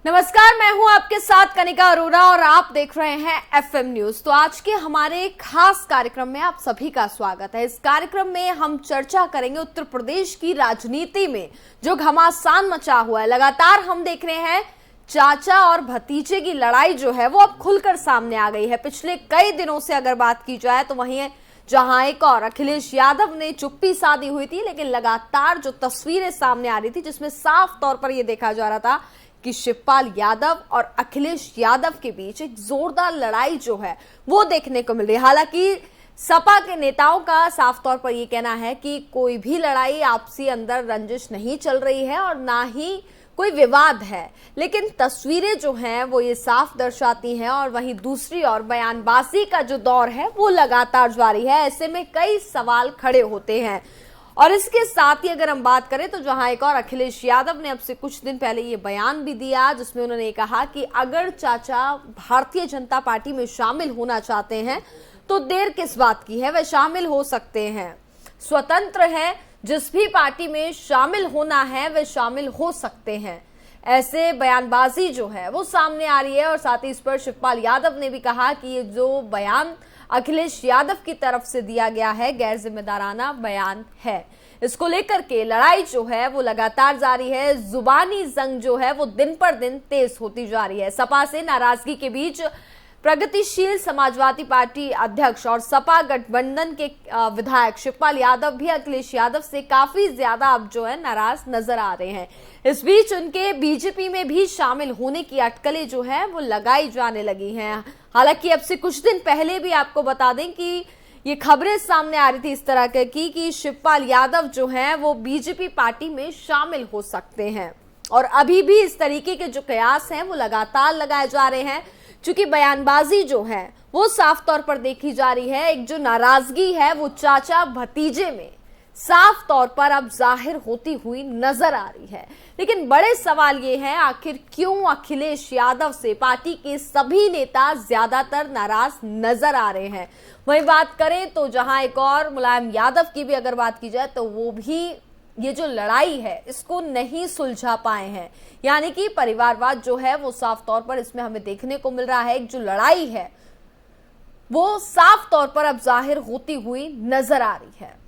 नमस्कार, मैं हूं आपके साथ कनिका अरोरा और आप देख रहे हैं एफएम न्यूज। तो आज के हमारे खास कार्यक्रम में आप सभी का स्वागत है। इस कार्यक्रम में हम चर्चा करेंगे उत्तर प्रदेश की राजनीति में जो घमासान मचा हुआ है। लगातार हम देख रहे हैं चाचा और भतीजे की लड़ाई जो है वो अब खुलकर सामने आ गई है। पिछले कई दिनों से अगर बात की जाए तो वहीं जहां एक और अखिलेश यादव ने चुप्पी साधी हुई थी, लेकिन लगातार जो तस्वीरें सामने आ रही थी जिसमें साफ तौर पर यह देखा जा रहा था कि शिवपाल यादव और अखिलेश यादव के बीच एक जोरदार लड़ाई जो है वो देखने को मिल रही है। हालांकि सपा के नेताओं का साफ तौर पर यह कहना है कि कोई भी लड़ाई आपसी अंदर रंजिश नहीं चल रही है और ना ही कोई विवाद है, लेकिन तस्वीरें जो हैं वो ये साफ दर्शाती हैं। और वहीं दूसरी ओर बयानबाजी का जो दौर है वो लगातार जारी है। ऐसे में कई सवाल खड़े होते हैं। और इसके साथ ही अगर हम बात करें तो जहां एक और अखिलेश यादव ने अब से कुछ दिन पहले ये बयान भी दिया जिसमें उन्होंने कहा कि अगर चाचा भारतीय जनता पार्टी में शामिल होना चाहते हैं तो देर किस बात की है, वे शामिल हो सकते हैं, स्वतंत्र हैं, जिस भी पार्टी में शामिल होना है वे शामिल हो सकते हैं। ऐसे बयानबाजी जो है वो सामने आ रही है। और साथ ही इस पर शिवपाल यादव ने भी कहा कि ये जो बयान अखिलेश यादव की तरफ से दिया गया है गैर जिम्मेदाराना बयान है। इसको लेकर के लड़ाई जो है वो लगातार जारी है। जुबानी जंग जो है वो दिन पर दिन तेज होती जा रही है। सपा से नाराजगी के बीच प्रगतिशील समाजवादी पार्टी अध्यक्ष और सपा गठबंधन के विधायक शिवपाल यादव भी अखिलेश यादव से काफी ज्यादा अब जो है नाराज नजर आ रहे हैं। इस बीच उनके बीजेपी में भी शामिल होने की अटकलें जो है वो लगाई जाने लगी हैं। हालांकि अब से कुछ दिन पहले भी आपको बता दें कि ये खबरें सामने आ रही थी इस तरह की कि शिवपाल यादव जो हैं वो बीजेपी पार्टी में शामिल हो सकते हैं। और अभी भी इस तरीके के जो कयास हैं वो लगातार लगाए जा रहे हैं, क्योंकि बयानबाजी जो है वो साफ तौर पर देखी जा रही है। एक जो नाराजगी है वो चाचा भतीजे में साफ तौर पर अब जाहिर होती हुई नजर आ रही है। लेकिन बड़े सवाल ये हैं, आखिर क्यों अखिलेश यादव से पार्टी के सभी नेता ज्यादातर नाराज नजर आ रहे हैं। वहीं बात करें तो जहां एक और मुलायम यादव की भी अगर बात की जाए तो वो भी ये जो लड़ाई है इसको नहीं सुलझा पाए हैं। यानी कि परिवारवाद जो है वो साफ तौर पर इसमें हमें देखने को मिल रहा है। एक जो लड़ाई है वो साफ तौर पर अब जाहिर होती हुई नजर आ रही है।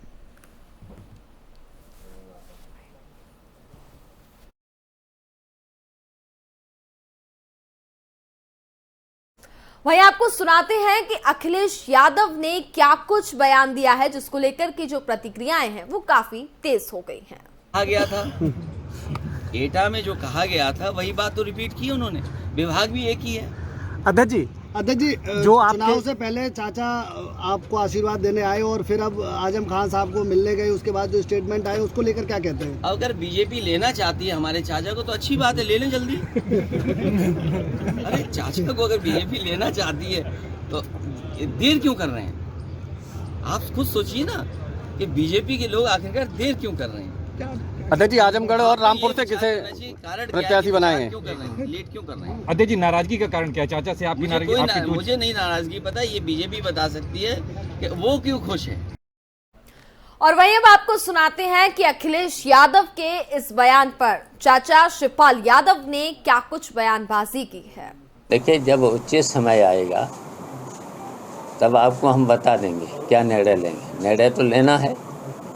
वहीं आपको सुनाते हैं कि अखिलेश यादव ने क्या कुछ बयान दिया है जिसको लेकर की जो प्रतिक्रियाएं हैं वो काफी तेज हो गई हैं। कहा गया था एटा में जो कहा गया था वही बात तो रिपीट की उन्होंने। विभाग भी एक ही है। अध्यक्ष जी जो चुनाव से पहले चाचा आपको आशीर्वाद देने आए और फिर अब आजम खान साहब को मिलने गए, उसके बाद जो स्टेटमेंट आए उसको लेकर क्या कहते हैं? अगर बीजेपी लेना चाहती है हमारे चाचा को तो अच्छी बात है, ले लें जल्दी। अरे चाचा को अगर बीजेपी लेना चाहती है तो देर क्यों कर रहे हैं? आप खुद सोचिए ना कि बीजेपी के लोग आखिरकार देर क्यों कर रहे हैं। अध्यक्ष जी, आजमगढ़ और रामपुर से किसे प्रत्याशी बनाए हैं? लेट क्यों कर रहे हैं? अध्यक्ष जी, नाराजगी का कारण क्या है? चाचा से आपकी नाराजगी? मुझे नहीं नाराजगी पता, ये बीजेपी बता सकती है कि वो क्यों खुश है। और वहीं अब आपको सुनाते हैं कि अखिलेश यादव के इस बयान पर चाचा शिवपाल यादव ने क्या कुछ बयानबाजी की है। देखिए, जब उचित समय आएगा तब आपको हम बता देंगे क्या निर्णय लेंगे। निर्णय तो लेना है।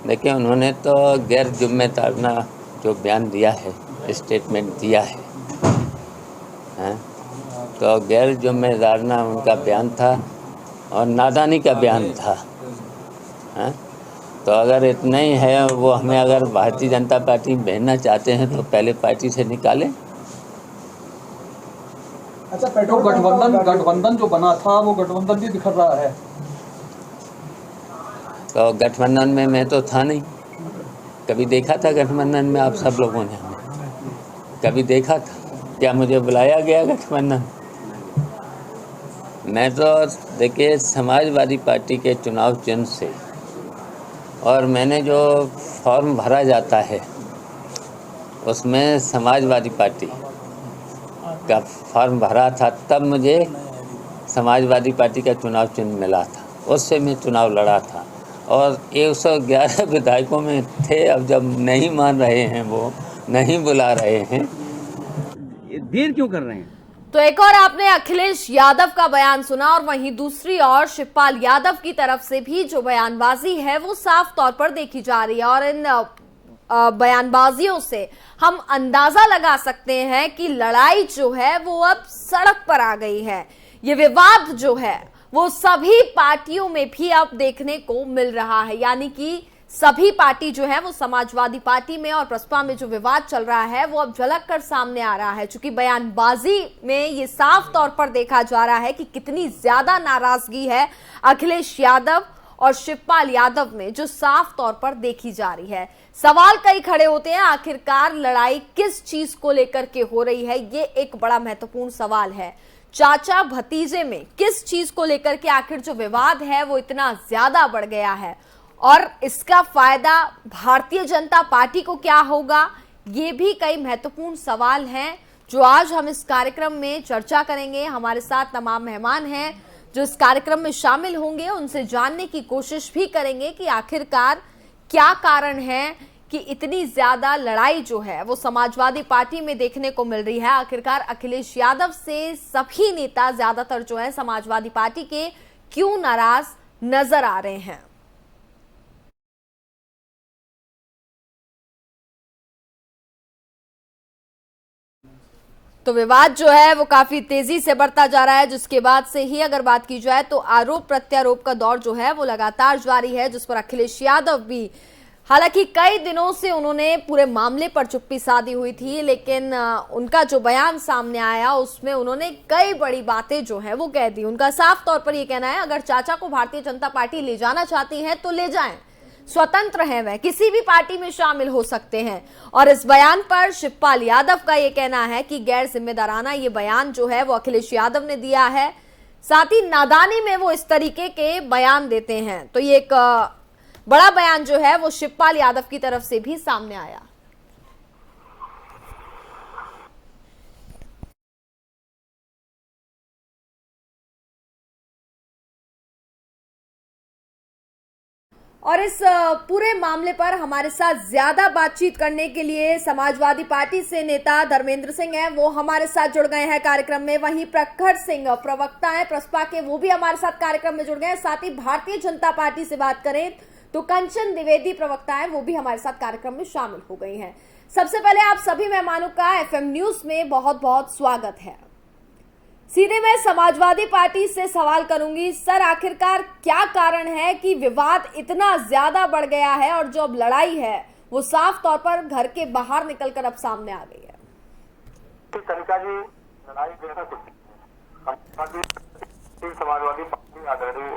देखिए, उन्होंने तो गैर जिम्मेदाराना जो बयान दिया है, स्टेटमेंट दिया है, तो गैर जिम्मेदाराना उनका बयान था और नादानी का बयान था। तो अगर इतना ही है, वो हमें अगर भारतीय जनता पार्टी में भेजना चाहते हैं तो पहले पार्टी से निकालें। अच्छा, पेट्रोल गठबंधन जो बना था वो गठबंधन भी बिखर रहा है। तो गठबंधन में मैं तो था नहीं। कभी देखा था गठबंधन में? आप सब लोगों ने कभी देखा था क्या? मुझे बुलाया गया गठबंधन? मैं तो देखिए समाजवादी पार्टी के चुनाव चिन्ह से, और मैंने जो फॉर्म भरा जाता है उसमें समाजवादी पार्टी का फॉर्म भरा था, तब मुझे समाजवादी पार्टी का चुनाव चिन्ह मिला था। उससे मैं चुनाव लड़ा था और 111 विधायकों में थे। अब जब नहीं मान रहे हैं, वो नहीं बुला रहे हैं। देर क्यों कर रहे हैं? तो एक और आपने अखिलेश यादव का बयान सुना और वहीं दूसरी ओर शिवपाल यादव की तरफ से भी जो बयानबाजी है वो साफ तौर पर देखी जा रही है और इन बयानबाजियों से हम अंदाजा लगा सकते हैं कि लड़ाई जो है वो अब सड़क पर आ गई है। ये विवाद जो है वो सभी पार्टियों में भी अब देखने को मिल रहा है, यानी कि सभी पार्टी जो है वो समाजवादी पार्टी में और बसपा में जो विवाद चल रहा है वो अब झलक कर सामने आ रहा है। चूंकि बयानबाजी में ये साफ तौर पर देखा जा रहा है कि कितनी ज्यादा नाराजगी है अखिलेश यादव और शिवपाल यादव में, जो साफ तौर पर देखी जा रही है। सवाल कई खड़े होते हैं, आखिरकार लड़ाई किस चीज को लेकर के हो रही है, ये एक बड़ा महत्वपूर्ण सवाल है। चाचा भतीजे में किस चीज को लेकर के आखिर जो विवाद है वो इतना ज्यादा बढ़ गया है और इसका फायदा भारतीय जनता पार्टी को क्या होगा, ये भी कई महत्वपूर्ण सवाल हैं जो आज हम इस कार्यक्रम में चर्चा करेंगे। हमारे साथ तमाम मेहमान हैं जो इस कार्यक्रम में शामिल होंगे, उनसे जानने की कोशिश भी करेंगे कि आखिरकार क्या कारण है कि इतनी ज्यादा लड़ाई जो है वो समाजवादी पार्टी में देखने को मिल रही है। आखिरकार अखिलेश यादव से सभी नेता ज्यादातर जो है समाजवादी पार्टी के क्यों नाराज नजर आ रहे हैं। तो विवाद जो है वो काफी तेजी से बढ़ता जा रहा है, जिसके बाद से ही अगर बात की जाए तो आरोप प्रत्यारोप का दौर जो है वो लगातार जारी है, जिस पर अखिलेश यादव भी, हालांकि कई दिनों से उन्होंने पूरे मामले पर चुप्पी साधी हुई थी, लेकिन उनका जो बयान सामने आया उसमें उन्होंने कई बड़ी बातें जो है वो कह दी। उनका साफ तौर पर ये कहना है अगर चाचा को भारतीय जनता पार्टी ले जाना चाहती है तो ले जाएं, स्वतंत्र हैं, वह किसी भी पार्टी में शामिल हो सकते हैं। और इस बयान पर शिवपाल यादव का यह कहना है कि गैर जिम्मेदाराना ये बयान जो है वो अखिलेश यादव ने दिया है, साथ ही नादानी में वो इस तरीके के बयान देते हैं। तो ये एक बड़ा बयान जो है वो शिवपाल यादव की तरफ से भी सामने आया। और इस पूरे मामले पर हमारे साथ ज्यादा बातचीत करने के लिए समाजवादी पार्टी से नेता धर्मेंद्र सिंह हैं, वो हमारे साथ जुड़ गए हैं कार्यक्रम में। वहीं प्रखर सिंह प्रवक्ता हैं बसपा के, वो भी हमारे साथ कार्यक्रम में जुड़ गए हैं। साथ ही भारतीय जनता पार्टी से बात करें तो कंचन द्विवेदी प्रवक्ता हैं, वो भी हमारे साथ कार्यक्रम में शामिल हो गई हैं। सबसे पहले आप सभी मेहमानों का एफएम न्यूज में बहुत बहुत स्वागत है। सीधे मैं समाजवादी पार्टी से सवाल करूंगी, सर आखिरकार क्या कारण है कि विवाद इतना ज्यादा बढ़ गया है और जो अब लड़ाई है वो साफ तौर पर घर के बाहर निकलकर अब सामने आ गई है? कनिका जी, लड़ाई जैसा कुछ समाजवादी पार्टी आदरणीय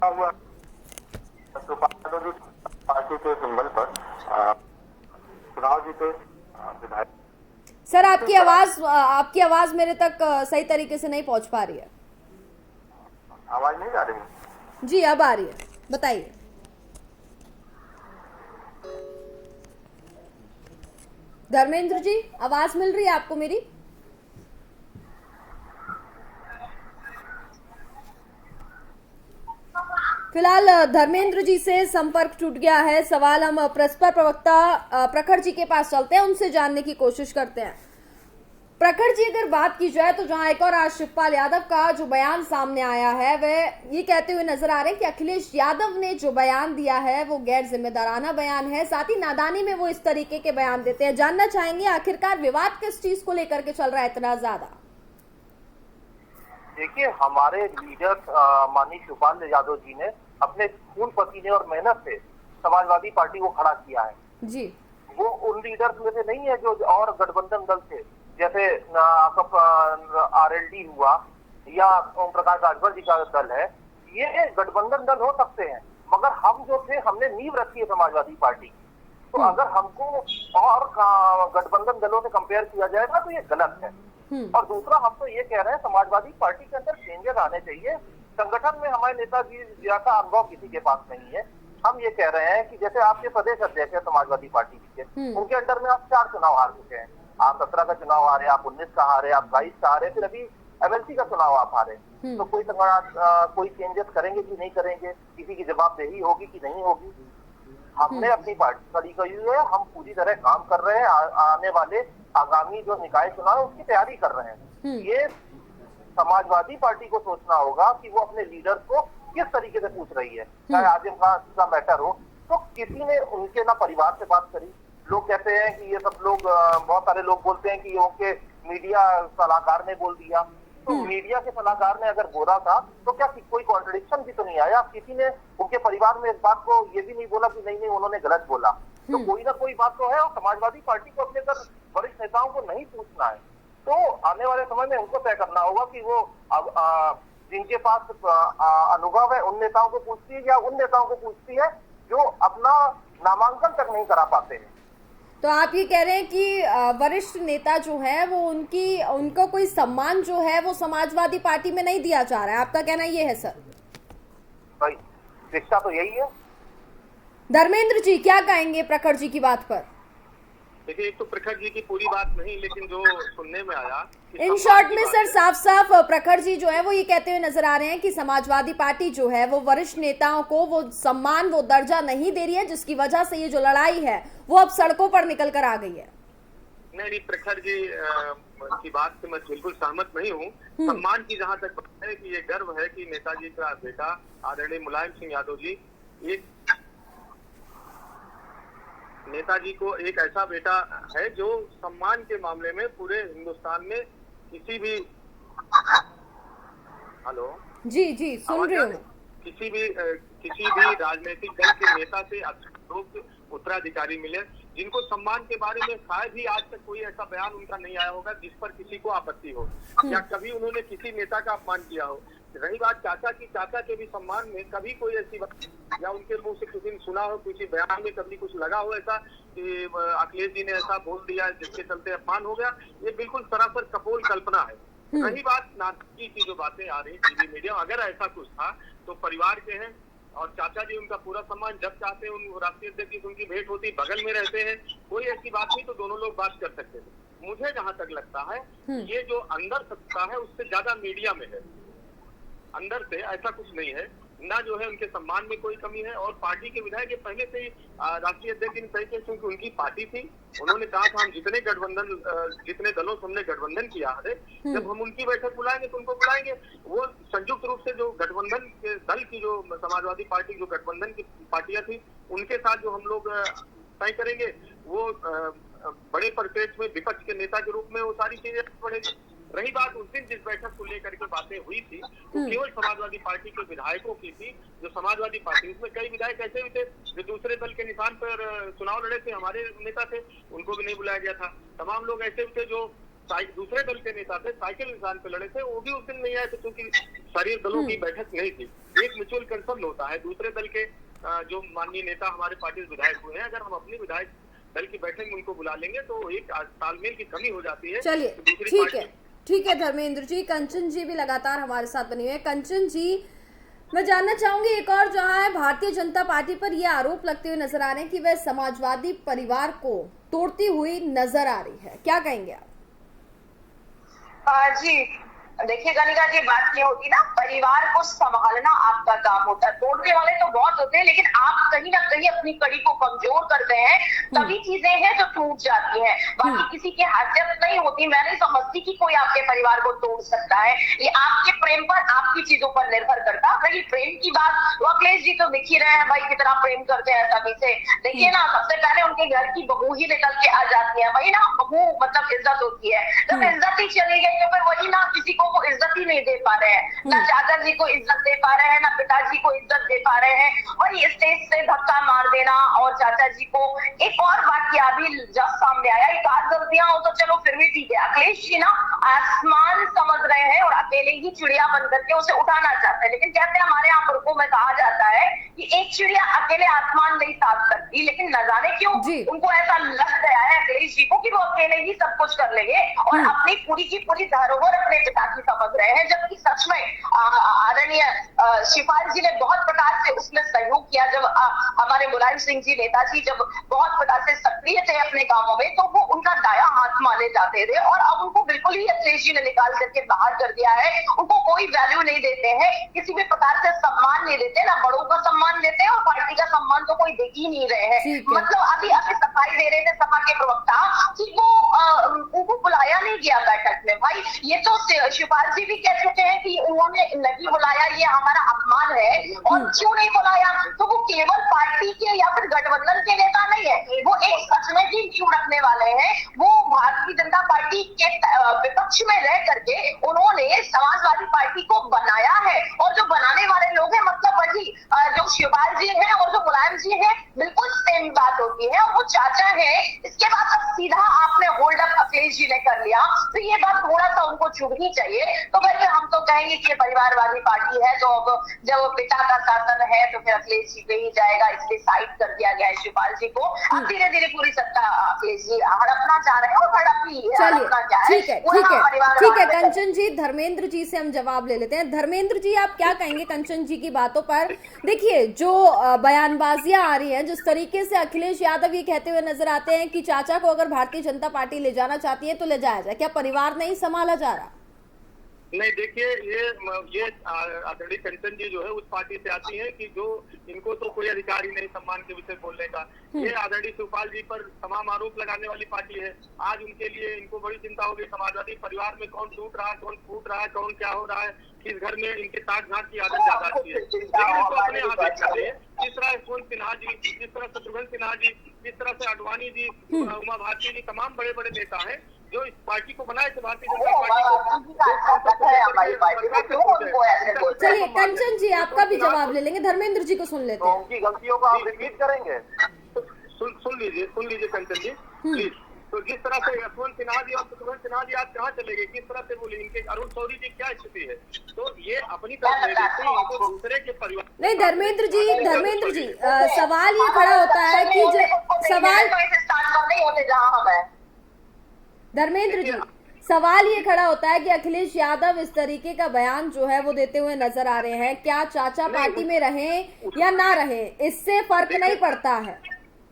हुआ पार्टी के सिंबल पर चुनाव जीते विधायक। सर आपकी आवाज मेरे तक सही तरीके से नहीं पहुंच पा रही है। आवाज नहीं आ रही है? जी अब आ रही है, बताइए। धर्मेंद्र जी आवाज मिल रही है आपको मेरी? फिलहाल धर्मेंद्र जी से संपर्क टूट गया है। सवाल हम बसपा प्रवक्ता प्रखर जी के पास चलते हैं, उनसे जानने की कोशिश करते हैं। प्रखर जी अगर बात की जाए तो जहां एक और आज शिवपाल यादव का जो बयान सामने आया है वह ये कहते हुए नजर आ रहे हैं कि अखिलेश यादव ने जो बयान दिया है वो गैर जिम्मेदाराना बयान है, साथ ही नादानी में वो इस तरीके के बयान देते हैं। जानना चाहेंगे आखिरकार विवाद किस चीज को लेकर के चल रहा है इतना ज्यादा? देखिए, हमारे लीडर माननीय शिवपाल यादव जी ने अपने खून पसीने और मेहनत से समाजवादी पार्टी को खड़ा किया है जी। वो उन लीडर्स में से नहीं है जो और गठबंधन दल थे, जैसे आरएलडी हुआ या ओम प्रकाश राजभर जी का दल है। ये गठबंधन दल हो सकते हैं, मगर हम जो थे हमने नींव रखी है समाजवादी पार्टी। तो अगर हमको और गठबंधन दलों से कंपेयर किया जाएगा तो ये गलत है। और दूसरा, हम तो ये कह रहे हैं समाजवादी पार्टी के अंदर चेंजेस आने चाहिए। संगठन में हमारे नेताजी जैसा अनुभव किसी के पास नहीं है। हम ये कह रहे हैं कि जैसे आपके प्रदेश अध्यक्ष है समाजवादी पार्टी के, उनके अंडर में आप 4 चुनाव हार चुके हैं। आप 17 का चुनाव हारे, आप 19 का हारे, आप 22 का हारे, फिर अभी एमएलसी का चुनाव आप हारे। तो कोई चेंजेस करेंगे कि नहीं करेंगे? किसी की जवाबदेही होगी कि नहीं होगी? हमने अपनी पार्टी खड़ी करी है, हम पूरी तरह काम कर रहे हैं, आने वाले आगामी जो निकाय चुनाव है उसकी तैयारी कर रहे हैं। ये समाजवादी पार्टी को सोचना होगा कि वो अपने लीडर को किस तरीके से पूछ रही है। चाहे आजम खान का मैटर हो, तो किसी ने उनके ना परिवार से बात करी। लोग कहते हैं कि ये सब लोग, बहुत सारे लोग बोलते हैं कि उनके मीडिया सलाहकार ने बोल दिया। तो मीडिया के सलाहकार ने अगर बोला था तो क्या कोई कॉन्ट्रडिक्शन भी तो नहीं आया? किसी ने उनके परिवार में इस बात को ये भी नहीं बोला कि नहीं उन्होंने गलत बोला। तो कोई ना कोई बात तो है, और समाजवादी पार्टी को अपने अंदर वरिष्ठ नेताओं को नहीं पूछना है। तो आने वाले समय में उनको तय करना होगा कि वो जिनके पास अनुभव है उन नेताओं को पूछती है या उन नेताओं को पूछती है जो अपना नामांकन तक नहीं करा पाते हैं। तो आप ये कह रहे हैं कि वरिष्ठ नेता जो है वो उनको कोई सम्मान जो है वो समाजवादी पार्टी में नहीं दिया जा रहा है, आपका कहना ये है सर? भाई शिक्षा तो यही है। धर्मेंद्र जी क्या कहेंगे प्रखर जी की बात पर? देखिए, एक तो प्रखर जी की पूरी बात नहीं, लेकिन जो सुनने में आया इन शॉर्ट में सर साफ प्रखर जी जो है वो ये कहते हुए नजर आ रहे हैं कि समाजवादी पार्टी जो है वो वरिष्ठ नेताओं को वो सम्मान, वो दर्जा नहीं दे रही है, जिसकी वजह से ये जो लड़ाई है वो अब सड़कों पर निकल कर आ गई है। नहीं, प्रखर जी की बात से मैं बिल्कुल सहमत नहीं हूँ। सम्मान की जहाँ तक बात है कि ये गर्व है कि नेताजी का बेटा आदरणीय मुलायम सिंह यादव जी, एक नेताजी को एक ऐसा बेटा है जो सम्मान के मामले में पूरे हिंदुस्तान में किसी भी जी सुन रही हूँ, किसी भी राजनीतिक दल के नेता से लोग उत्तराधिकारी मिले जिनको सम्मान के बारे में शायद ही आज तक कोई ऐसा बयान उनका नहीं आया होगा जिस पर किसी को आपत्ति हो या कभी उन्होंने किसी नेता का अपमान किया हो। रही बात चाचा की, चाचा के भी सम्मान में कभी कोई ऐसी बात या उनके मुंह से किसी ने सुना हो, किसी बयान में कभी कुछ लगा हो ऐसा कि अखिलेश जी ने ऐसा बोल दिया जिसके चलते अपमान हो गया, ये बिल्कुल सरासर कपोल कल्पना है। रही बात नाटकी की जो बातें आ रही टीवी मीडिया, अगर ऐसा कुछ था तो परिवार के हैं और चाचा जी उनका पूरा सम्मान, जब चाहते हैं उन राष्ट्रीय अध्यक्ष की उनकी भेंट होती, बगल में रहते हैं, कोई ऐसी बात नहीं तो दोनों लोग बात कर सकते थे। मुझे जहां तक लगता है ये जो अंदर सत्ता है उससे ज्यादा मीडिया में है, अंदर से ऐसा कुछ नहीं है ना, जो है उनके सम्मान में कोई कमी है। और पार्टी के विधायक पहले से ही राष्ट्रीय अध्यक्ष ने तय किया, क्योंकि उनकी पार्टी थी, उन्होंने कहा था हम जितने दलों से हमने गठबंधन किया है, जब हम उनकी बैठक बुलाएंगे तो उनको बुलाएंगे। वो संयुक्त रूप से जो गठबंधन के दल की जो समाजवादी पार्टी जो गठबंधन की पार्टियां थी उनके साथ जो हम लोग तय करेंगे, वो बड़े परिप्रेक्ष्य में विपक्ष के नेता के रूप में वो सारी चीजें बढ़ेगी। रही बात उस दिन जिस बैठक को लेकर के बातें हुई थी वो केवल समाजवादी पार्टी के विधायकों की थी। जो समाजवादी पार्टी, उसमें कई विधायक ऐसे भी थे जो दूसरे दल के निशान पर चुनाव लड़े थे, हमारे नेता थे, उनको भी नहीं बुलाया गया था। तमाम लोग ऐसे भी थे जो दूसरे दल के नेता थे, साइकिल निशान पे लड़े थे, वो भी उस दिन नहीं आए थे क्योंकि सारी दलों की बैठक नहीं थी। एक म्यूचुअल कंसर्न होता है, दूसरे दल के जो माननीय नेता हमारे पार्टी के विधायक हुए हैं, अगर हम अपनी विधायक दल की बैठक में उनको बुला लेंगे तो एक तालमेल की कमी हो जाती है। चलिए ठीक है धर्मेंद्र जी। कंचन जी भी लगातार हमारे साथ बनी हुई है। कंचन जी, मैं जानना चाहूंगी, एक और जहां है भारतीय जनता पार्टी पर यह आरोप लगते हुए नजर आ रहे हैं कि वह समाजवादी परिवार को तोड़ती हुई नजर आ रही है, क्या कहेंगे आप? जी देखिए गणिका जी, बात ये होती ना, परिवार को संभालना आपका काम होता है। तोड़ने वाले तो बहुत होते हैं, लेकिन आप कहीं ना कहीं अपनी कड़ी को कमजोर करते हैं, तभी चीजें हैं जो टूट जाती हैं। बाकी किसी की हैसियत नहीं होती। मैं नहीं समझती कि कोई आपके परिवार को तोड़ सकता है। ये आपके प्रेम पर, आपकी चीजों पर निर्भर करता। रही प्रेम की बात, वो अखिलेश जी तो दिख ही रहे हैं भाई कितना प्रेम करते हैं सभी से। देखिए ना, सबसे पहले उनके घर की बहू ही निकल के आ जाती है, वही ना बहू मतलब इज्जत होती है। जब इज्जत ही चली गई तो फिर वही ना, किसी को वो इज्जत ही नहीं दे पा रहे हैं, ना चाचा जी को इज्जत दे पा रहे हैं, ना पिताजी को इज्जत दे पा रहे हैं। और ये स्टेज से धक्का मार देना और चाचा जी को, एक और वाकया भी जब सामने आया, एक आध गलतियां हो तो चलो फिर भी ठीक है, अखिलेश जी ना आसमान समझ रहे हैं और अकेले ही चिड़िया बन करके उसे उठाना चाहते हैं। लेकिन कहते हैं हमारे यहाँ पुरखों में कहा जाता है कि एक चिड़िया अकेले आसमान नहीं साध सकती, लेकिन न जाने क्यों उनको ऐसा लग गया है अखिलेश जी को कि वो अकेले ही सब कुछ कर लेंगे और अपनी पूरी की पूरी धरोहर अपने पिता की समझ रहे हैं। जबकि सच में आदरणीय शिवपाल जी ने बहुत प्रकार से उसमें सहयोग किया। जब हमारे मुलायम सिंह जी नेताजी जब बहुत प्रकार से सक्रिय थे अपने गांवों में, तो वो उनका दाया हाथ बात माने जाते थे और अब उनको बिल्कुल ही अखिलेश जी ने निकाल करके बाहर कर दिया है। उनको कोई वैल्यू नहीं देते हैं, किसी भी प्रकार से सम्मान नहीं देते, ना बड़ों का सम्मान देते हैं और पार्टी का सम्मान तो कोई दे ही नहीं रहे हैं। मतलब अभी सफाई दे रहे थे सपा के प्रवक्ता कि वो उनको बुलाया नहीं गया बैठक में। भाई ये तो शिवपाल जी भी कह चुके हैं कि उन्होंने नहीं बुलाया, ये हमारा अपमान है। और क्यों नहीं बुलाया? तो वो केवल पार्टी के या फिर गठबंधन के नेता नहीं है, वो एक सच में ही क्यों रखने वाले हैं। वो भारतीय जनता पार्टी के विपक्ष में रह करके उन्होंने समाजवादी पार्टी को बनाया है और जो बनाने वाले लोग हैं मतलब वही जो शिवपाल जी हैं और जो मुलायम जी हैं, बिल्कुल सेम बात होती है और वो चाचा है। इसके बाद अब सीधा आपने होल्ड अप अखिलेश जी ने कर लिया, तो ये बात थोड़ा सा उनको चुभनी चाहिए। तो भाई हम तो कहेंगे कि परिवारवादी पार्टी है, तो अब जब पिता का शासन है तो फिर अखिलेश जी पे ही जाएगा, इसलिए साइड कर दिया गया है शिवपाल जी को। अब धीरे धीरे पूरी सत्ता अखिलेश जी हड़पना चाह रहे हैं और हड़प ही हड़पना चाह रहे हैं। ठीक है कंचन जी, धर्मेंद्र जी से हम जवाब ले लेते हैं। धर्मेंद्र जी आप क्या कहेंगे कंचन जी की बातों पर? देखिए जो बयानबाजियां आ रही हैं, जिस तरीके से अखिलेश यादव ये कहते हुए नजर आते हैं कि चाचा को अगर भारतीय जनता पार्टी ले जाना चाहती है तो ले जाया जाए, क्या परिवार नहीं संभाला जा रहा? नहीं देखिए, ये आदरणीय कंचन जी जो है उस पार्टी से आती है कि जो इनको तो कोई अधिकार ही नहीं सम्मान के विषय बोलने का। ये आदरणीय शिवपाल जी पर तमाम आरोप लगाने वाली पार्टी है। आज उनके लिए इनको बड़ी चिंता होगी समाजवादी परिवार में कौन टूट रहा है, कौन फूट रहा है, कौन क्या हो रहा है, किस घर में इनके साथ घाट की आदत ज्यादा आती है। लेकिन इसको अपने यहाँ देखना चाहिए, जिस तरह यशवंत सिन्हा जी, जिस तरह शत्रुघ्न सिन्हा जी, जिस तरह से आडवाणी जी, उमा भारती जी, तमाम बड़े बड़े नेता हैं जो इस पार्टी को बनाए थे, भारतीय जनता पार्टी। चलिए कंचन जी आपका भी जवाब ले लेंगे, धर्मेंद्र जी को सुन लेते हैं। उनकी गलतियों को आप रिपीट करेंगे? सुन लीजिए कंचन जी प्लीज। तो जिस तरह से यशवंत सिन्हा जी और शत्रुघ्न सिन्हा जी आज कहाँ चले गए, किस तरह से बोले, इनके अरुण शौरी जी क्या स्थिति है, तो ये अपनी तरफ नहीं देखते, इनको दूसरे के परिवार। नहीं धर्मेंद्र जी सवाल ये खड़ा होता है कि धर्मेंद्र जी सवाल ये खड़ा होता है कि अखिलेश यादव इस तरीके का बयान जो है वो देते हुए नजर आ रहे हैं, क्या चाचा पार्टी में रहें या ना रहें इससे फर्क नहीं पड़ता है?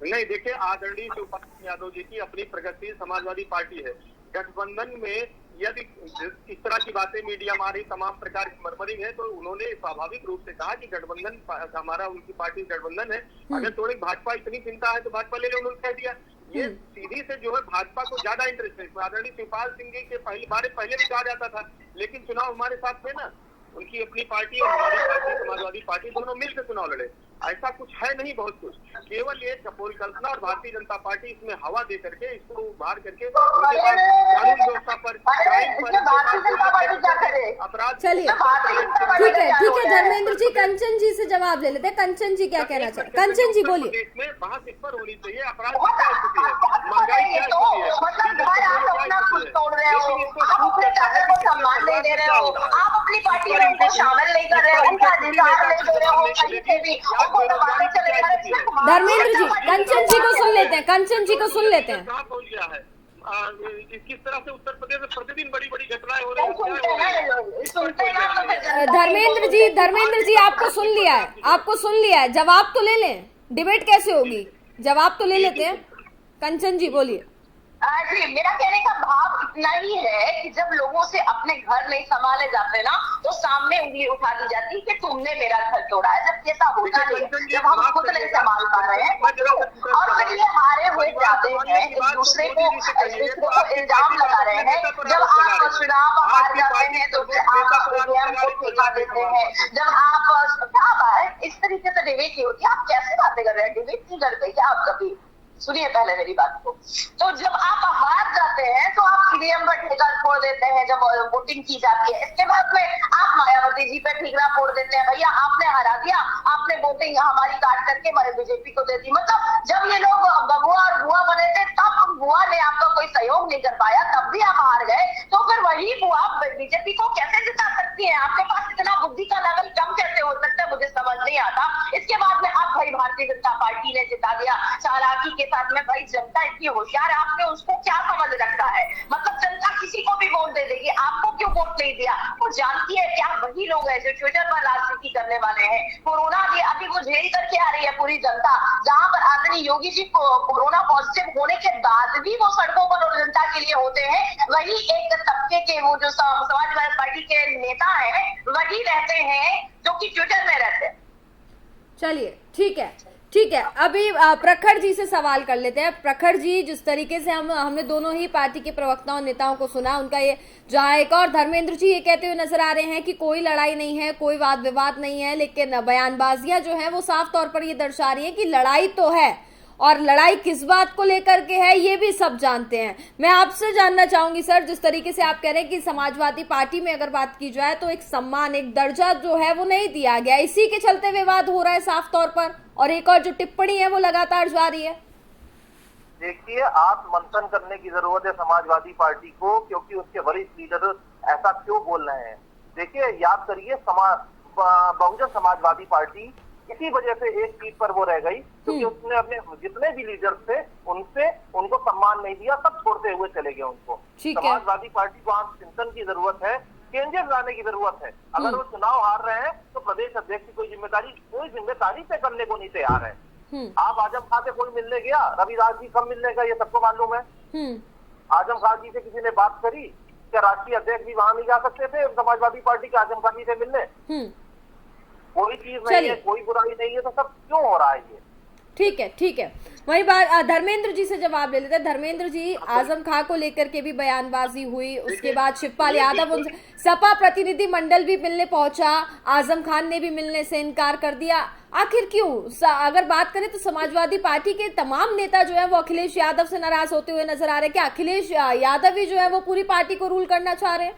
नहीं देखिए, आदरणीय शिवपाल यादव जी की अपनी प्रगतिशील समाजवादी पार्टी है। गठबंधन में यदि इस तरह की बातें मीडिया में आ रही, तमाम प्रकार की मरमरिंग है, तो उन्होंने स्वाभाविक रूप से कहा कि गठबंधन हमारा, उनकी पार्टी गठबंधन है, अगर थोड़ी भाजपा इतनी चिंता है तो भाजपा ले ले, उन्होंने कह दिया। ये सीधी से जो है भाजपा को ज्यादा इंटरेस्ट है। आदरणीय शिवपाल सिंह जी के पहले भी कहा जाता था, लेकिन चुनाव हमारे साथ थे ना, उनकी अपनी पार्टी और हमारी पार्टी समाजवादी पार्टी दोनों मिलकर चुनाव लड़े। ऐसा कुछ है नहीं, बहुत कुछ, केवल ये परिकल्पना और भारतीय जनता पार्टी इसमें हवा दे करके, इसको उभार करके उनके पास कानून व्यवस्था पर, अपराध। चलिए ठीक है धर्मेंद्र जी, कंचन जी से जवाब ले लेते हैं। कंचन जी क्या कहना चाहते हैं? कंचन जी बोलिए। देश में बहस इस पर होनी चाहिए, अपराध की क्या स्थिति है, महंगाई क्या स्थिति है, सम्मान नहीं दे रहे हो, आप अपनी पार्टी में उनको शामिल नहीं कर रहे हो, उनका अधिकार नहीं दे रहे हो, कहीं से भी धर्मेंद्र जी कंचन जी को सुन लेते हैं, कंचन जी को सुन लेते हैं। कहाँ पहुँच गया है, किस तरह से उत्तर प्रदेश में प्रतिदिन बड़ी बड़ी घटनाएं हो रही हैं। धर्मेंद्र जी आपको सुन लिया है, जवाब तो ले लें, डिबेट कैसे होगी, जवाब तो ले लेते हैं। कंचन जी बोलिए। जी, मेरा कहने का भाव इतना ही है कि जब लोगों से अपने घर नहीं संभाले जाते ना, तो सामने उंगली उठा दी जाती है कि तुमने मेरा घर तोड़ा है। जब ऐसा होता नहीं, जब हम खुद नहीं संभाल पा रहे हैं और फिर ये हारे हुए जाते हैं, एक दूसरे को इल्जाम लगा रहे हैं। जब आप चुनाव हार जाते हैं तो फिर आप ईवीएम को फेंका देते हैं। जब आप क्या बात, इस तरीके से डिबेट नहीं होती। आप कैसे बातें कर रहे हैं? डिबेट नहीं करते क्या आप कभी? सुनिए पहले मेरी बात को। तो जब आप हार जाते हैं तो आप ईवीएम पर ठेका फोड़ देते हैं जब वोटिंग की जाती है। इसके बाद में आप मायावती जी पे ठेका फोड़ देते हैं, भैया आपने हरा दिया, आपने वोटिंग हमारी काट करके बीजेपी को दे दी। मतलब जब ये लोग बबुआ और बुआ बने थे तब बुआ ने आपका कोई सहयोग नहीं कर पाया, तब भी आप हार गए, तो फिर वही बुआ बीजेपी को कैसे जिता सकती है? आपके पास इतना बुद्धि का लेवल कम कैसे हो सकता है, मुझे समझ नहीं आता। इसके बाद में आप भाई भारतीय जनता पार्टी ने जिता दिया चालाकी के साथ में। भाई जनता इतनी होशियार है, आपने उसको क्या समझ रखा है? मतलब जनता किसी को भी वोट दे देगी, आपको क्यों वोट नहीं दिया। वो जानती है क्या वही लोग हैं जो ट्विटर पर राजनीति करने वाले हैं। कोरोना अभी वो झेल करके आ रही है पूरी जनता, जहां पर आदरणीय योगी जी को कोरोना पॉजिटिव होने के बाद भी वो सड़कों पर और जनता के लिए होते हैं। वही एक तबके के वो जो समाजवादी पार्टी के नेता हैं वही रहते हैं जो कि ट्विटर में रहते हैं। चलिए ठीक है। अभी प्रखर जी से सवाल कर लेते हैं। प्रखर जी, जिस तरीके से हमने दोनों ही पार्टी के प्रवक्ताओं नेताओं को सुना, उनका ये जहां एक और धर्मेंद्र जी ये कहते हुए नजर आ रहे हैं कि कोई लड़ाई नहीं है, कोई वाद विवाद नहीं है, लेकिन बयानबाजियां जो है वो साफ तौर पर ये दर्शा रही है कि लड़ाई तो है, और लड़ाई किस बात को लेकर के है ये भी सब जानते हैं। मैं आपसे जानना चाहूंगी सर, जिस तरीके से आप कह रहे हैं कि समाजवादी पार्टी में अगर बात की जाए तो एक सम्मान, एक दर्जा जो है वो नहीं दिया गया, इसी के चलते विवाद हो रहा है साफ तौर पर, और एक और जो टिप्पणी है वो लगातार जारी है। देखिए, आत्ममंथन करने की जरूरत है समाजवादी पार्टी को, क्योंकि उसके वरिष्ठ लीडर ऐसा क्यों बोल रहे हैं। देखिए, याद करिए, बहुजन समाजवादी पार्टी इसी वजह से एक सीट पर वो रह गई क्योंकि उसने अपने जितने भी लीडर थे उनको सम्मान नहीं दिया, सब छोड़ते हुए चले गए उनको। समाजवादी पार्टी को आत्मचिंतन की जरूरत है, चेंजेस लाने की जरूरत है। अगर वो चुनाव हार रहे हैं तो प्रदेश अध्यक्ष की कोई जिम्मेदारी से करने को नहीं तैयार है। आप आजम खान से कोई मिलने गया, रविराज जी कब मिलने का ये सबको मालूम है। आजम खान जी से किसी ने बात करी क्या? राष्ट्रीय अध्यक्ष भी वहां नहीं जा सकते थे समाजवादी पार्टी के आजम खान जी से मिलने? कोई चीज नहीं है, कोई बुराई नहीं है, तो सब क्यों हो रहा है ये? ठीक है। वही बात धर्मेंद्र जी से जवाब ले लेते हैं। धर्मेंद्र जी, आजम खां को लेकर के भी बयानबाजी हुई, उसके बाद शिवपाल यादव उनसे सपा प्रतिनिधि मंडल भी मिलने पहुंचा, आजम खान ने भी मिलने से इनकार कर दिया। आखिर क्यों? अगर बात करें तो समाजवादी पार्टी के तमाम नेता जो है वो अखिलेश यादव से नाराज होते हुए नजर आ रहे हैं। क्या अखिलेश यादव ही जो है वो पूरी पार्टी को रूल करना चाह रहे हैं?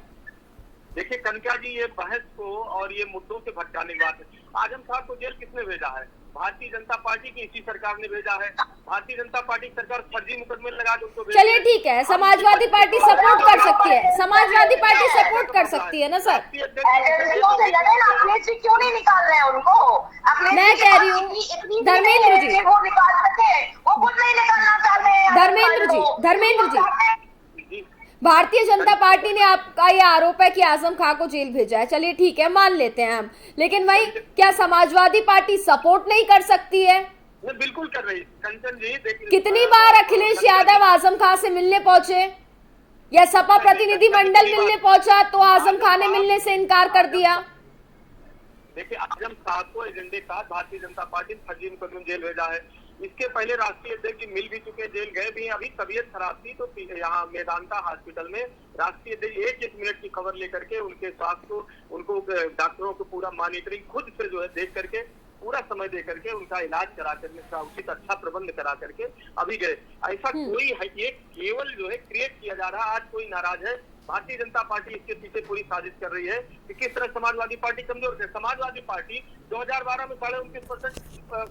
देखिए कनका जी, ये बहस को और ये मुद्दों से भटकाने की बात है। आजम खान को जेल किसने भेजा है? भारतीय जनता पार्टी की इसी सरकार ने भेजा है। भारतीय जनता पार्टी सरकार फर्जी मुकदमे लगा के उनको। चलिए ठीक है, समाजवादी पार्टी सपोर्ट कर सकती है, समाजवादी पार्टी सपोर्ट कर सकती है ना सर? क्यों नहीं निकाल रहे हैं उनको? मैं कह रही हूँ धर्मेंद्र जी, वो निकाल सके, वो खुद नहीं निकालना चाह रहे हैं। धर्मेंद्र जी, भारतीय जनता पार्टी ने आपका ये आरोप है कि आजम खां को जेल भेजा है, चलिए ठीक है, मान लेते हैं हम, लेकिन वही क्या समाजवादी पार्टी सपोर्ट नहीं कर सकती है? बिल्कुल कर रही है कंचन जी। कितनी बार अखिलेश यादव आजम खां से मिलने पहुंचे, या सपा प्रतिनिधि मंडल मिलने पहुंचा तो आजम खां ने मिलने से इनकार कर दिया। देखिए, आजम खां को एजेंडे का भारतीय जनता पार्टी ने फर्जी मुकदमे जेल भेजा है। इसके पहले राष्ट्रीय अध्यक्ष जी मिल भी चुके, जेल गए भी हैं। अभी तबीयत खराब थी तो यहाँ मेदांता हॉस्पिटल में राष्ट्रीय अध्यक्ष एक मिनट की खबर लेकर के उनके स्वास्थ्य को, उनको डॉक्टरों को पूरा मॉनिटरिंग खुद से जो है देख करके, पूरा समय दे करके उनका इलाज करा करने का उचित अच्छा प्रबंध करा करके अभी गए। ऐसा कोई है, ये केवल जो है क्रिएट किया जा रहा है। आज कोई नाराज है, भारतीय जनता पार्टी इसके पीछे पूरी साजिश कर रही है कि किस तरह समाजवादी पार्टी कमजोर है। समाजवादी पार्टी 2012 में 29.5%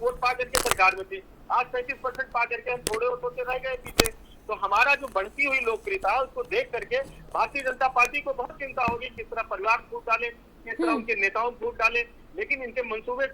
वोट पा करके सरकार में थी, आज 35% पा करके हम थोड़े वोटों से रह गए पीछे। तो हमारा जो बढ़ती हुई लोकप्रियता है उसको देख करके भारतीय जनता पार्टी को बहुत चिंता होगी किस तरह परिवार फूट डाले, किस तरह उनके नेताओं फूट डाले, लेकिन इनके मंसूबे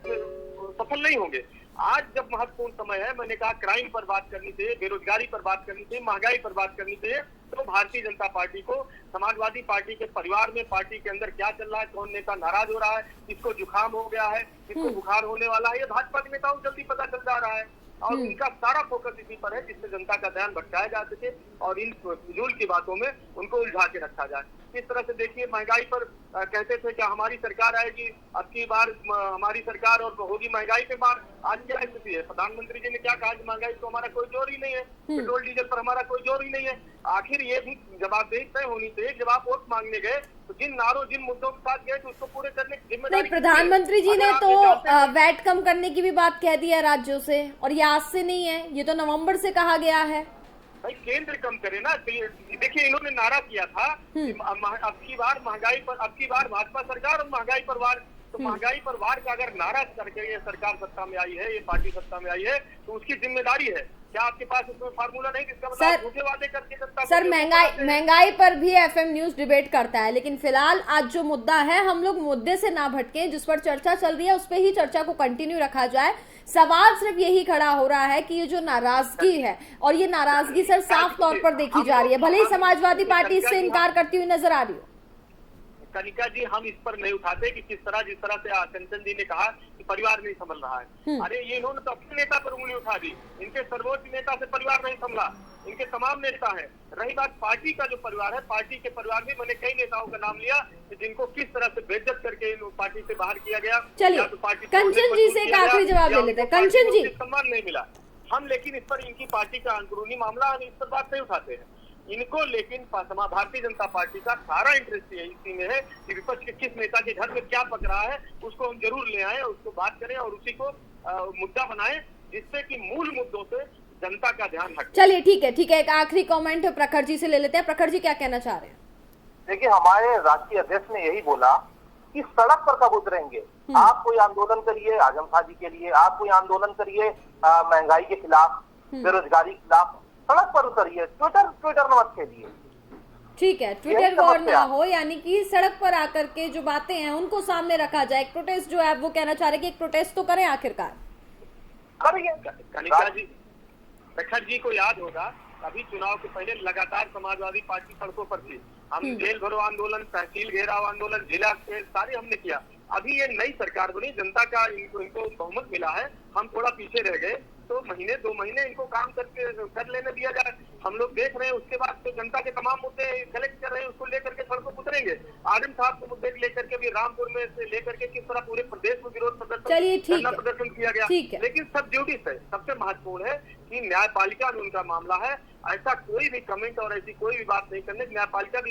सफल नहीं होंगे। आज जब महत्वपूर्ण समय है, मैंने कहा क्राइम पर बात करनी चाहिए, बेरोजगारी पर बात करनी चाहिए, महंगाई पर बात करनी चाहिए, तो भारतीय जनता पार्टी को समाजवादी पार्टी के परिवार में पार्टी के अंदर क्या चल रहा है, कौन नेता नाराज हो रहा है, किसको जुकाम हो गया है, किसको बुखार होने वाला है, ये भाजपा के नेताओं को जल्दी पता चल जा रहा है। और उनका सारा फोकस इसी पर है जिससे जनता का ध्यान भटकाया जा सके और इन फिजूल की बातों में उनको उलझा के रखा जाए। इस तरह से देखिए, महंगाई पर कहते थे कि हमारी सरकार आएगी, अब की बार हमारी सरकार और होगी महंगाई पे मार। आज क्या स्थिति है? प्रधानमंत्री जी ने क्या कहा कि महंगाई तो हमारा कोई जोर ही नहीं है, पेट्रोल डीजल पर हमारा कोई जोर ही नहीं है। आखिर ये भी जवाबदेही तय होनी चाहिए। जब आप वोट मांगने गए तो जिन नारों, जिन मुद्दों के साथ गए तो उसको पूरे करने की जिम्मेदारी। प्रधानमंत्री जी ने तो वैट कम करने की भी बात कह दी है राज्यों से, और ये आज से नहीं है, ये तो नवंबर से कहा गया है। भाई केंद्र कम करे ना। देखिए, इन्होंने नारा किया था अब की बार महंगाई पर, अब की बार भाजपा सरकार और महंगाई पर वार। तो महंगाई पर वार का अगर नारा करके ये सरकार सत्ता में आई है, ये पार्टी सत्ता में आई है, तो उसकी जिम्मेदारी है। क्या आपके पास इसमें फार्मूला नहीं जिसका मतलब झूठे वादे करके जनता? सर, महंगाई पर भी एफएम न्यूज डिबेट करता है, लेकिन फिलहाल आज जो मुद्दा है, हम लोग मुद्दे से ना भटके, जिस पर चर्चा चल रही है उस पर ही चर्चा को कंटिन्यू रखा जाए। सवाल सिर्फ यही खड़ा हो रहा है कि ये जो नाराजगी है, और ये नाराजगी सर साफ तौर पर देखी जा रही है, भले ही समाजवादी पार्टी इससे इनकार करती हुई नजर आ रही हो। कनिका जी हम इस पर नहीं उठाते कि जिस तरह से कंचन जी ने कहा कि परिवार नहीं संभल रहा है। अरे ये इन्होंने तो अपने नेता पर उंगली उठा दी। इनके सर्वोच्च नेता से परिवार नहीं संभला, इनके तमाम नेता है। रही बात पार्टी का जो परिवार है, पार्टी के परिवार में मैंने कई नेताओं का नाम लिया जिनको किस तरह से बेइज्जत करके पार्टी से बाहर किया गया। चलिए कंचन जी से एक आखिरी जवाब ले लेते हैं। कंचन जी, सम्मान नहीं मिला हम, लेकिन इस पर इनकी पार्टी का अंदरूनी मामला हम इस पर बात नहीं उठाते हैं इनको। लेकिन भारतीय जनता पार्टी का सारा इंटरेस्ट इसी में है कि विपक्ष के किस नेता के घर में क्या पक रहा है उसको हम जरूर ले आए, उसको बात करें और उसी को मुद्दा बनाएं जिससे कि मूल मुद्दों से जनता का ध्यान हटे। चलिए ठीक है, एक आखिरी कमेंट प्रखर जी से ले लेते हैं। प्रखर जी क्या कहना चाह रहे हैं? देखिए, हमारे राष्ट्रीय अध्यक्ष ने यही बोला कि सड़क पर कब उतरेंगे। आप कोई आंदोलन करिए आजम खां जी के लिए, आप कोई आंदोलन करिए महंगाई के खिलाफ, बेरोजगारी के खिलाफ, सड़क पर उतरिए, ट्विटर मत खेलिए। ठीक है, ट्विटर वॉर ना हो, यानी कि सड़क पर आकर के जो बातें हैं उनको सामने रखा जाए। एक प्रोटेस्ट जो है वो कहना चाह रहे कि एक प्रोटेस्ट तो करें आखिरकार। कनिका जी, प्रखर जी को याद होगा अभी चुनाव के पहले लगातार समाजवादी पार्टी सड़कों पर थी। हम जेल भरो आंदोलन, तहसील घेराव आंदोलन, जिला सारे हमने किया। अभी ये नई सरकार बनी, जनता का इनको बहुमत मिला है, हम थोड़ा पीछे रह गए तो महीने 2 महीने इनको काम कर लेने दिया जाए। हम लोग देख रहे हैं उसके बाद तो जनता के तमाम मुद्दे कलेक्ट कर रहे हैं, उसको लेकर के सड़कों पर उतरेंगे। आजम साहब के मुद्दे लेकर के भी रामपुर में से लेकर के किस तरह पूरे प्रदेश में विरोध प्रदर्शन किया गया। लेकिन सब ड्यूटी है, सबसे महत्वपूर्ण है कि न्यायपालिका में उनका मामला है। ऐसा कोई भी कमेंट और ऐसी कोई भी बात नहीं करने न्यायपालिका को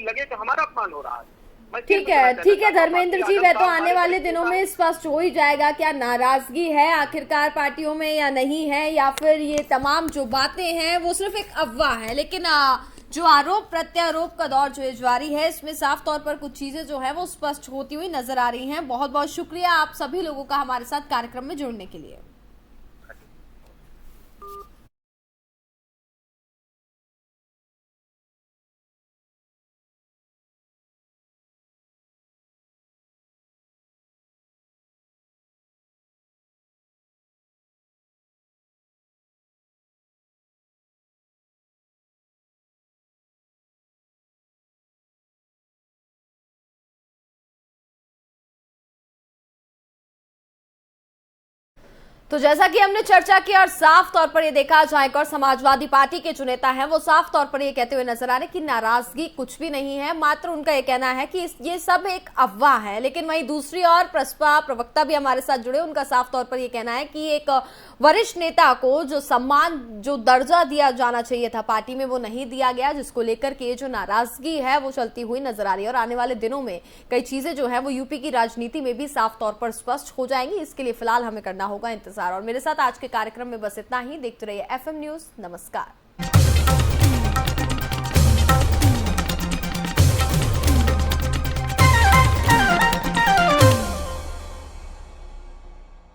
लगे कि हमारा अपमान हो रहा है। ठीक है धर्मेंद्र जी, वह तो आने वाले दिनों में स्पष्ट हो ही जाएगा क्या नाराजगी है आखिरकार पार्टियों में या नहीं है, या फिर ये तमाम जो बातें हैं वो सिर्फ एक अफवाह है। लेकिन जो आरोप प्रत्यारोप का दौर जो जारी है, इसमें साफ तौर पर कुछ चीजें जो है वो स्पष्ट होती हुई नजर आ रही हैं। बहुत बहुत शुक्रिया आप सभी लोगों का हमारे साथ कार्यक्रम में जुड़ने के लिए। तो जैसा कि हमने चर्चा की और साफ तौर पर ये देखा जाए और समाजवादी पार्टी के जो नेता हैं वो साफ तौर पर ये कहते हुए नजर आ रहे कि नाराजगी कुछ भी नहीं है, मात्र उनका ये कहना है कि ये सब एक अफवाह है। लेकिन वहीं दूसरी ओर प्रसपा प्रवक्ता भी हमारे साथ जुड़े, उनका साफ तौर पर ये कहना है कि एक वरिष्ठ नेता को जो सम्मान, जो दर्जा दिया जाना चाहिए था पार्टी में, वो नहीं दिया गया, जिसको लेकर के जो नाराजगी है वो चलती हुई नजर आ रही है। और आने वाले दिनों में कई चीजें जो है वो यूपी की राजनीति में भी साफ तौर पर स्पष्ट हो जाएंगी। इसके लिए फिलहाल हमें करना होगा इंतजार। और मेरे साथ आज के कार्यक्रम में बस इतना ही। देखते रहिए FM न्यूज। नमस्कार।